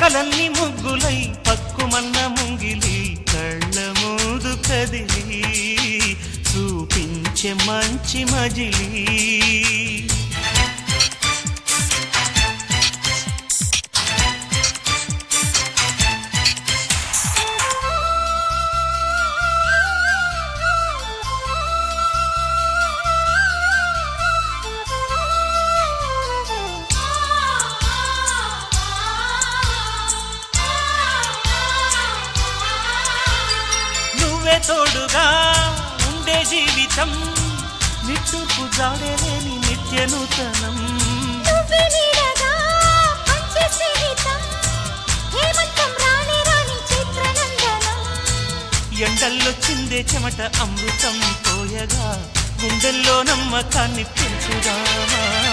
కలన్ని ముగ్గులై పక్కుమన్న ముంగిలి కళ్ళ మూదు కదిలి చూపించే మంచి మజిలీ తోడుగా ఉండే జీవితం నిట్టూర్పు జాడలేని నిత్య నూతనం ఎండల్లో చిందే చెమట అమృతం పోయగా గుండెల్లో నమ్మకాన్ని పెంచుదామా